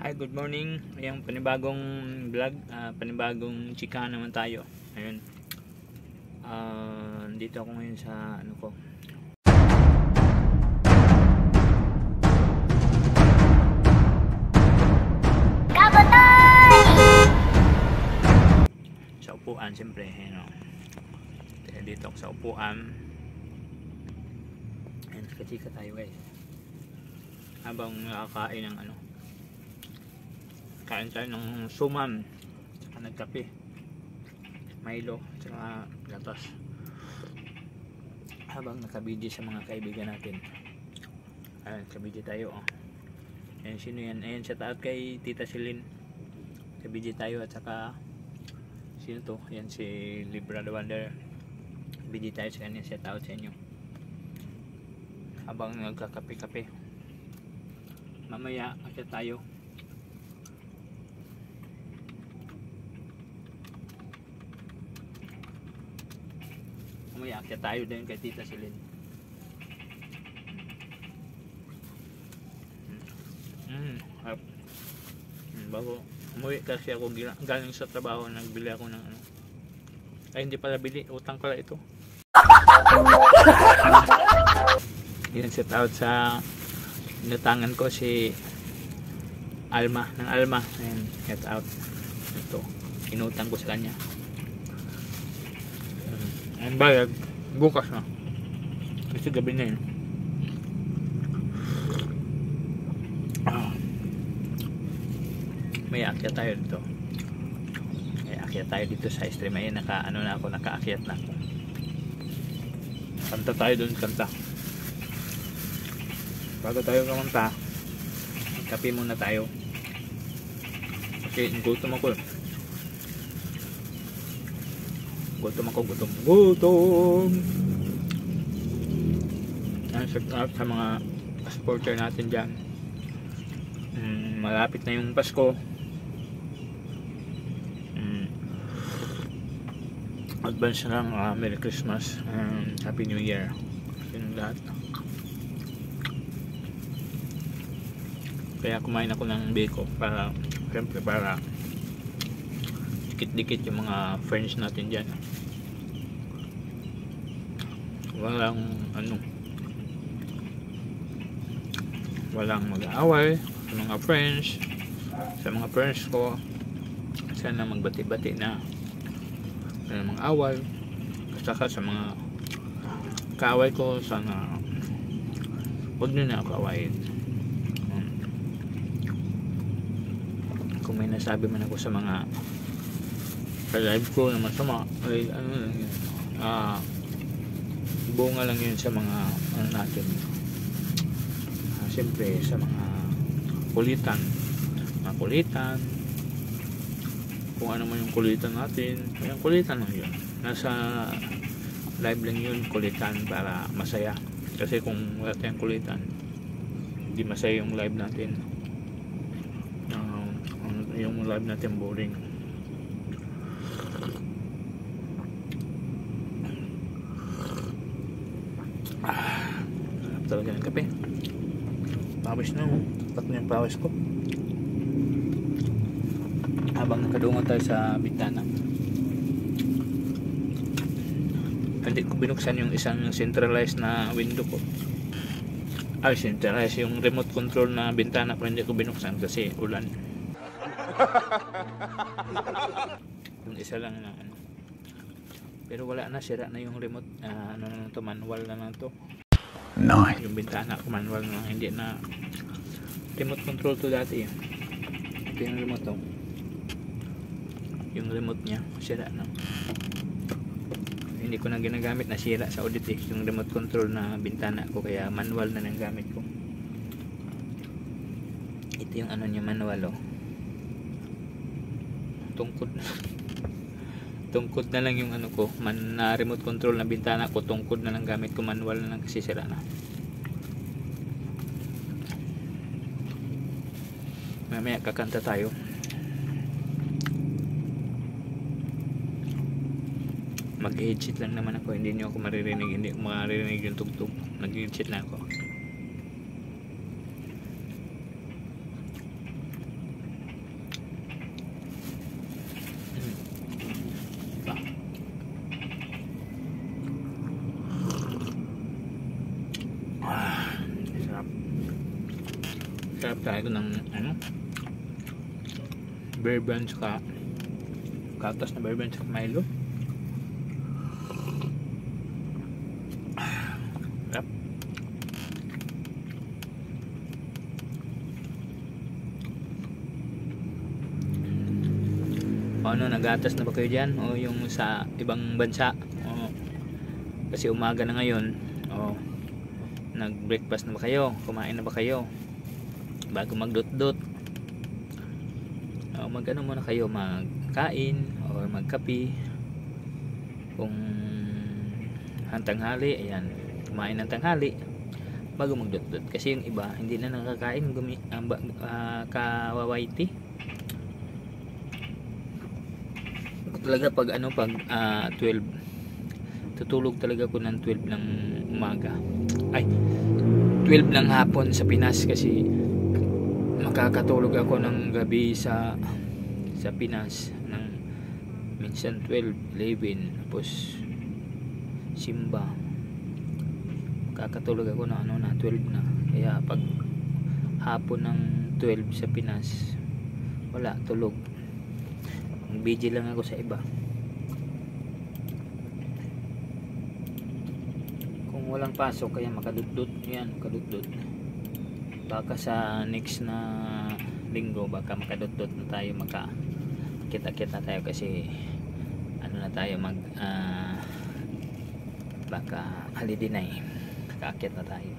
Hi, good morning. Ayang panibagong vlog, panibagong chika naman tayo. Ayun. Dito ako ngayon sa ano ko. Sa upuan, siyempre, ayun. Dito ako sa upuan. Ayun, chika tayo guys. Habang nakakain ng ano. Kain tayo ng suman, saka nagkape, Milo, saka gatas. Habang nakabidyo sa mga kaibigan natin. Ayan, kabidyo tayo. Oh. Ayan, sino yan? Ayan, shout out kay Tita Celine. Kabidyo tayo at saka sino to? Ayan, si Libra the Wonder. Kabidyo tayo sa kanya, shout out sa inyo. Habang nagkakape-kape. Mamaya, akit tayo. Mamaya akyat tayo din kay Tita Celine. Harap. Bago umuwi kasi ako galing sa trabaho, nagbili ako ng ano. Ay, hindi pala bili, utang pala ito. Yan, set out sa inutangan ko si Alma, ng Alma. Ayan, set out. Ito, inutang ko sa kanya. Ang bayad, bukas na. Kasi gabi na yun. May akyat tayo dito. May akyat tayo dito sa stream. Ayun, nakaakyat na ako. Kanta tayo dun, kanta. Bago tayo kumanta, kape muna tayo. Kasi gutom ako. Gutom. Shout out sa mga supporter natin dyan. Malapit na yung Pasko. Advance na lang, Merry Christmas and Happy New Year. Yun lahat. Kaya kumain ako ng bacon para, siyempre, para dikit-dikit yung mga friends natin dyan. Walang mag-aaway sa mga friends, ko. Sana magbati-bati na mga away, saka sa mga kaaway ko, sana huwag nyo na ako awayin. Kung may nasabi man ako sa mga live ko na masama, ay ano lang yun, bunga lang yun sa mga ano natin, siyempre sa mga kulitan, kung ano man yung kulitan natin, yung kulitan lang yun, nasa live lang yun, kulitan para masaya. Kasi kung wala tayong kulitan, hindi masaya yung live natin. Yung live natin boring. Sarap talaga ng kape. Pawis na, tatak na yung pawis ko. Habang nakadungo tayo sa bintana, hindi ko binuksan yung isang centralized na window ko. Centralized yung remote control na bintana ko, hindi ko binuksan kasi ulan. Yung isa lang na ano. Pero wala na, sira na yung remote, manual na lang to. Nice. Yung bintana ko manual na, hindi na remote control to dati. Ito yung remote to. Yung remote nya sira na. Hindi ko na ginagamit, nasira sa audit yung remote control na bintana ko, kaya manual na nang gamit ko. Ito yung ano nya, manual tungkod na lang yung ano ko, na remote control na bintana ko, tungkod na lang gamit ko, manual na lang kasi sira na. Mamaya kakanta tayo. Mag-headset lang naman ako, hindi nyo ako maririnig, hindi ko maririnig yung tugtog. Nag-headset lang ako. Sarap tayo ng ano, bear buns ka gatas na bear buns sa Milo. Sarap. Ano, nagatas na ba kayo dyan? O yung sa ibang bansa? O, kasi umaga na ngayon. O, nag-breakfast na ba kayo? Kumain na ba kayo? Bago magdot-dot. O, mag-ano muna kayo? Magkain or magkapi. Kung tanghali, ayan, kumain ng tanghali bago magdot-dot. Kasi yung iba, hindi na nakakain kawawaiti. Talaga pag ano, pag 12 tutulog talaga ako ng 12 ng umaga, ay 12 ng hapon sa Pinas, kasi makakatulog ako ng gabi sa Pinas ng minsan 12, 11, tapos simba, makakatulog ako na ano na 12 na. Kaya pag hapon ng 12 sa Pinas, wala, tulog. Busy lang ako sa iba. Kung walang pasok, kaya makadudot yan, makadudot. Baka sa next na linggo, baka makadudot na tayo, kita-kita tayo, kasi ano na tayo, baka holiday na eh, kakakit na tayo.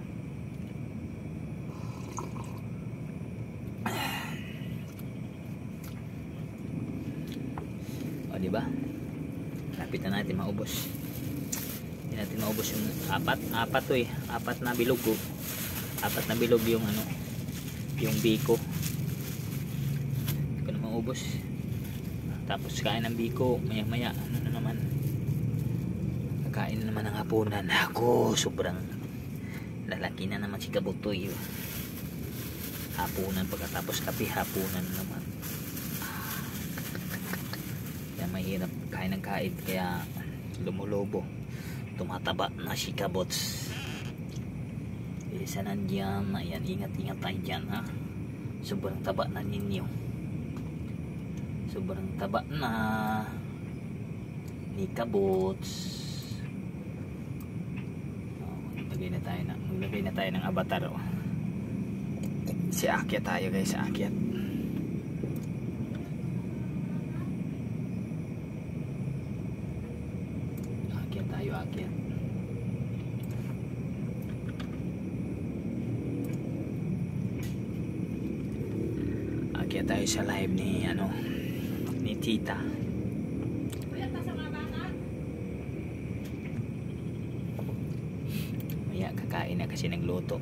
Diba? Lapit na natin maubos. Hindi natin maubos yung apat to eh. Apat na bilog ko. Apat na bilog yung ano, yung biko. Hindi ko na maubos. Tapos kain ng biko, maya maya ano na naman, kakain na naman ng hapunan. Ako, sobrang lalaki na naman si Kabutoy. Hapunan, pagkatapos kape, hapunan naman. Mahirap kain ng kain, kaya lumulobo, tumataba na si Kabots. Isa nandiyan, ayan, ingat-ingat tayo dyan ha. Sobrang taba na ninyo, sobrang taba na ni Kabots. Maglagay na tayo ng avatar. Si Akyat tayo guys, Akyat. Akyat. Akyat tayo sa live ni Tita. Maya kakain na kasi nagluto.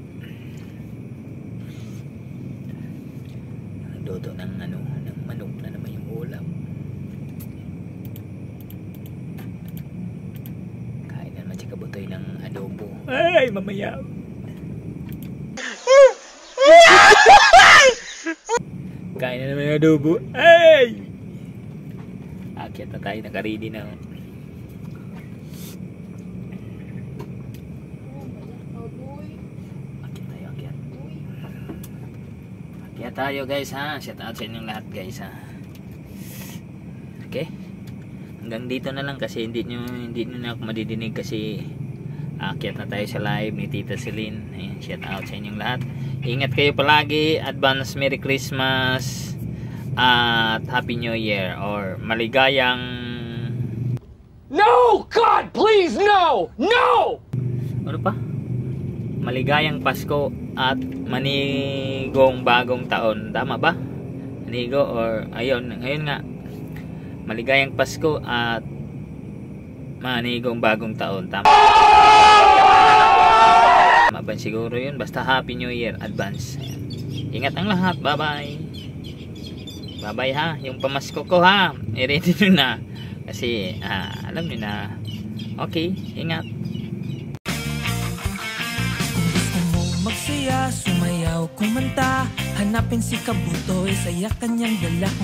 Nagluto ng ng manok na naman yung ulam. Kabutoy ng adobo. Ay, mamaya. Kain na naman yung adobo. Ay! Akyat na tayo, naka-ready na. Akyat tayo guys ha. Shout out sa inyong lahat guys ha. Okay? Hanggang dito na lang, kasi hindi nyo na ako madidinig, kasi aakyat na tayo sa live ni Tita Celine. Ayan, shout out sa inyong lahat. Ingat kayo palagi. Advance Merry Christmas at Happy New Year, or maligayang No! God, please, no! No! ano pa? Maligayang Pasko at manigong bagong taon. Tama ba? Manigo, or ayun nga, maligayang Pasko at manigong bagong taon. Tama ba siguro yun? Basta Happy New Year advance. Ingat ang lahat. Bye bye. Bye bye ha. Yung pamasko ko ha, i-ready nyo na, kasi alam nyo na. Okay, ingat. Kung gusto mo magsaya, sumayaw, kumanta, hanapin si Kabutoy, saya kanyang dala.